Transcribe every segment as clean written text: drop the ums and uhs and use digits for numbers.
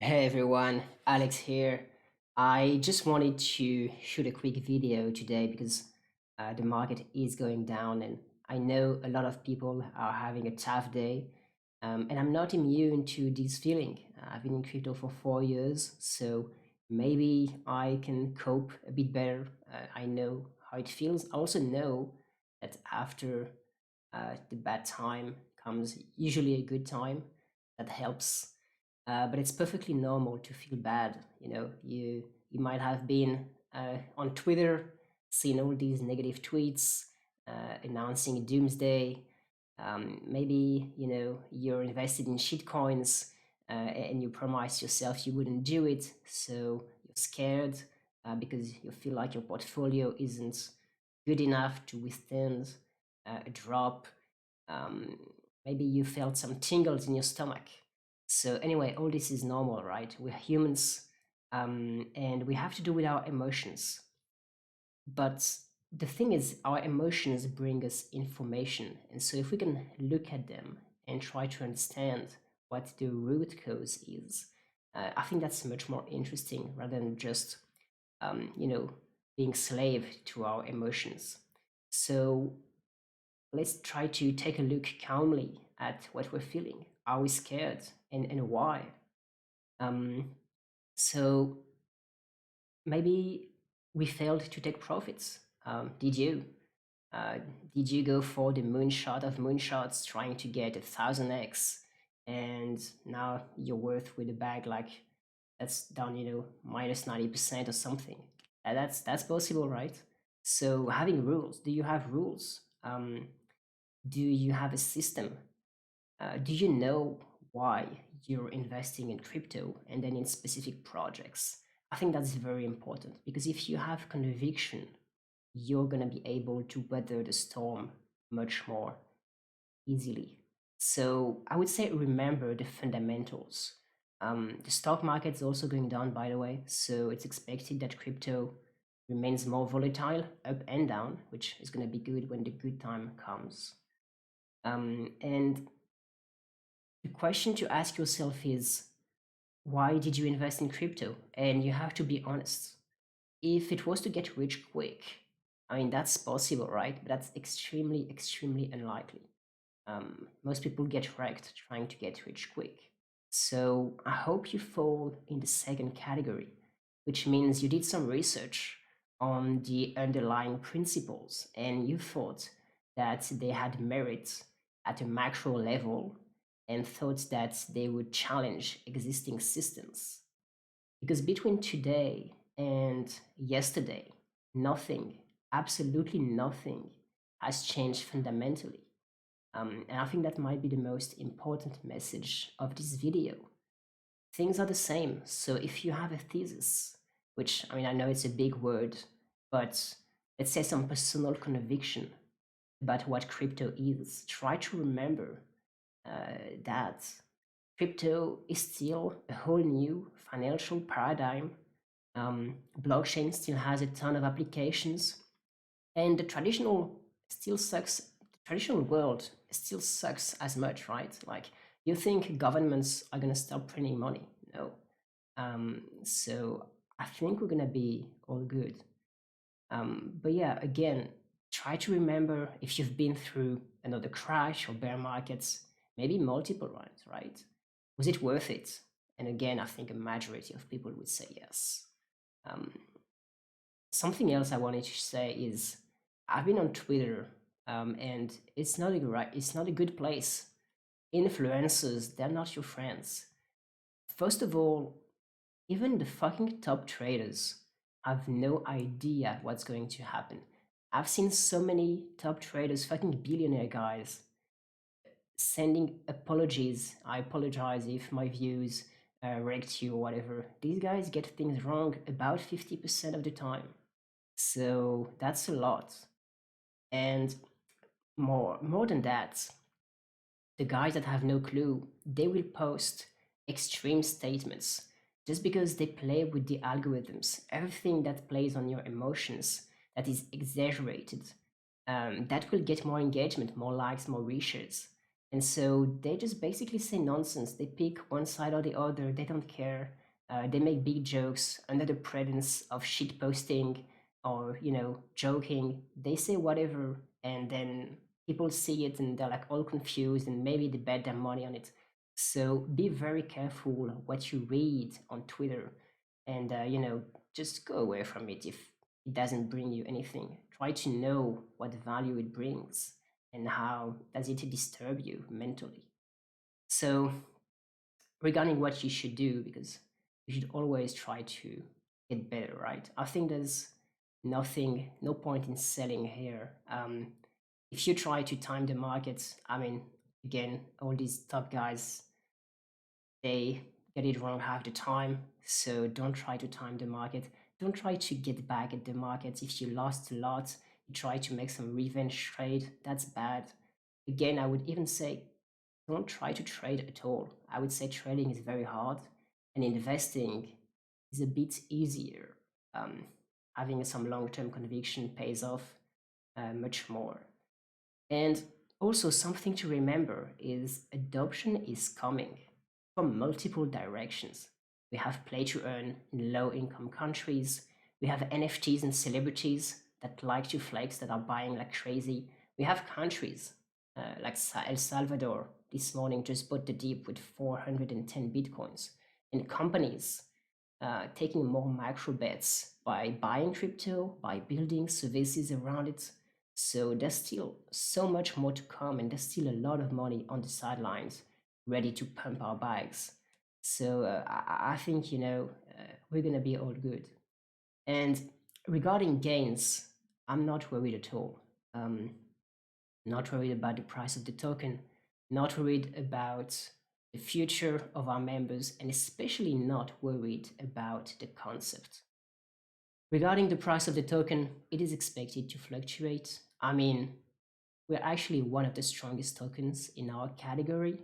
Hey everyone, Alex here. I just wanted to shoot a quick video today because the market is going down, and I know a lot of people are having a tough day. And I'm not immune to this feeling. I've been in crypto for 4 years, so maybe I can cope a bit better. I know how it feels. I also know that after the bad time comes usually a good time that helps, but it's perfectly normal to feel bad. You might have been on Twitter, seen all these negative tweets announcing doomsday. Maybe you're invested in shitcoins, and you promised yourself you wouldn't do it, so you're scared because you feel like your portfolio isn't good enough to withstand a drop. um, Maybe you felt some tingles in your stomach. So anyway, all this is normal, right? We're humans, and we have to do with our emotions. But the thing is, our emotions bring us information, and so if we can look at them and try to understand what the root cause is, I think that's much more interesting rather than just um, you know being slave to our emotions. So let's try to take a look calmly at what we're feeling. Are we scared, and why? Um, so maybe we failed to take profits. Did you? Uh, did you go for the moonshot of moonshots, trying to get 1,000x, and now you're worth with a bag like that's down, minus 90% or something? That's possible, right? So having rules. Do you have rules? Do you have a system? Do you know why you're investing in crypto and then in specific projects? I think that's very important because if you have conviction, you're going to be able to weather the storm much more easily. So I would say remember the fundamentals. The stock market is also going down, by the way. So it's expected that crypto remains more volatile, up and down, which is going to be good when the good time comes. And the question to ask yourself is, why did you invest in crypto? And you have to be honest. If it was to get rich quick, I mean, that's possible, right? But that's extremely, extremely unlikely. Most people get wrecked trying to get rich quick. So I hope you fall in the second category, which means you did some research on the underlying principles and you thought that they had merit at a macro level and thought that they would challenge existing systems. Because between today and yesterday, nothing, absolutely nothing, has changed fundamentally. And I think that might be the most important message of this video. Things are the same. So if you have a thesis, which I mean, I know it's a big word, but let's say some personal conviction about what crypto is, try to remember that crypto is still a whole new financial paradigm. Blockchain still has a ton of applications, and the traditional still sucks. The traditional world still sucks as much, right? Like, you think governments are gonna stop printing money? No. So I think we're gonna be all good. But yeah, again, try to remember if you've been through another crash or bear markets, maybe multiple runs, right? Was it worth it? And again, I think a majority of people would say yes. Um, Something else I wanted to say is I've been on Twitter, and it's not a good place. Influencers, they're not your friends. First of all, even the fucking top traders have no idea what's going to happen. I've seen so many top traders, fucking billionaire guys, sending apologies. I apologize if my views wrecked you or whatever. These guys get things wrong about 50% of the time. So that's a lot. And more than that, the guys that have no clue, they will post extreme statements just because they play with the algorithms. Everything that plays on your emotions, that is exaggerated, that will get more engagement, more likes, more reshares. And so they just basically say nonsense. They pick one side or the other. They don't care. They make big jokes under the pretense of shit posting or joking. They say whatever, and then people see it and they're like all confused, and maybe they bet their money on it. So be very careful what you read on Twitter, and just go away from it if it doesn't bring you anything. Try to know what value it brings and how does it disturb you mentally. So regarding what you should do, because you should always try to get better, right? I think there's no point in selling here. If you try to time the market, I mean, again, all these top guys, they get it wrong half the time. So don't try to time the market. Don't try to get back at the market. If you lost a lot, you try to make some revenge trade. That's bad. Again, I would even say don't try to trade at all. I would say trading is very hard and investing is a bit easier. Um, Having some long term conviction pays off much more. And also, something to remember is adoption is coming from multiple directions. We have play to earn in low income countries. We have NFTs and celebrities that like to flex that are buying like crazy. We have countries like El Salvador this morning just bought the dip with 410 bitcoins, and companies taking more micro bets by buying crypto, by building services around it. So there's still so much more to come, and there's still a lot of money on the sidelines ready to pump our bags. So I think we're gonna be all good. And regarding gains, I'm not worried at all. Um, Not worried about the price of the token, not worried about the future of our members, and especially not worried about the concept. Regarding the price of the token, it is expected to fluctuate. I mean, we're actually one of the strongest tokens in our category,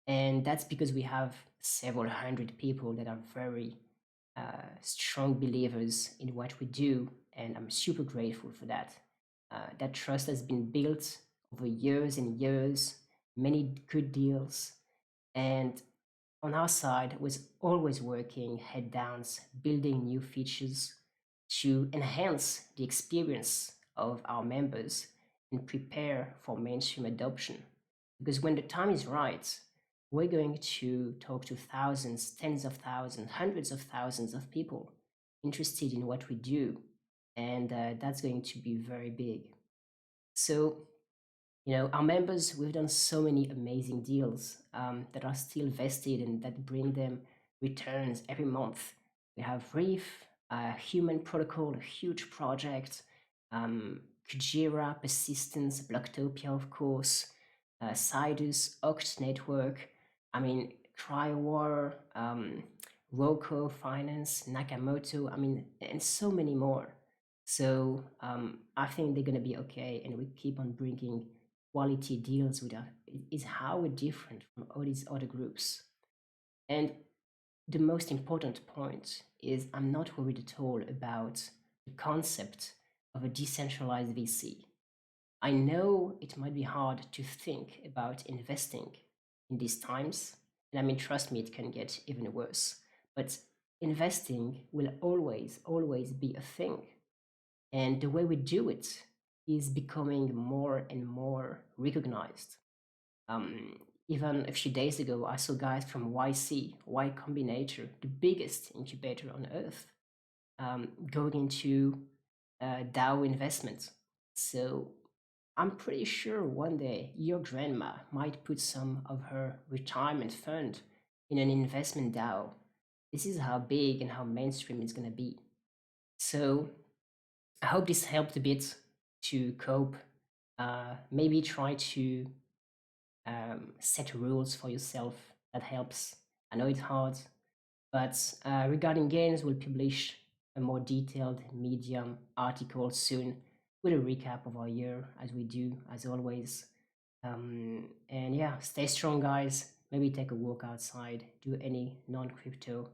and that's because we have several hundred people that are very strong believers in what we do, and I'm super grateful for that. That trust has been built over years and years, many good deals, and on our side was always working head downs, building new features to enhance the experience of our members and prepare for mainstream adoption. Because when the time is right, we're going to talk to thousands, tens of thousands, hundreds of thousands of people interested in what we do. And that's going to be very big. So our members, we've done so many amazing deals that are still vested and that bring them returns every month. We have Reef, Human Protocol, a huge project, Kujira, Persistence, Blocktopia, of course, Sidus, Oct Network, I mean, Cryowar, Roko Finance, Nakamoto, I mean, and so many more. So I think they're going to be okay, and we keep on bringing quality deals with us. Is how we're different from all these other groups. And the most important point is I'm not worried at all about the concept of a decentralized VC. I know it might be hard to think about investing in these times, and I mean, trust me, it can get even worse. But investing will always be a thing. And the way we do it is becoming more and more recognized. Um, Even a few days ago, I saw guys from YC, Y Combinator, the biggest incubator on earth, going into DAO investments. So I'm pretty sure one day your grandma might put some of her retirement fund in an investment DAO. This is how big and how mainstream it's going to be. So I hope this helped a bit to cope. Maybe try to set rules for yourself. That helps. I know it's hard, but regarding games, we'll publish a more detailed Medium article soon with a recap of our year, as we do, as always. And yeah, stay strong, guys. Maybe take a walk outside, do any non crypto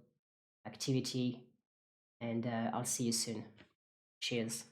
activity, and I'll see you soon. Cheers.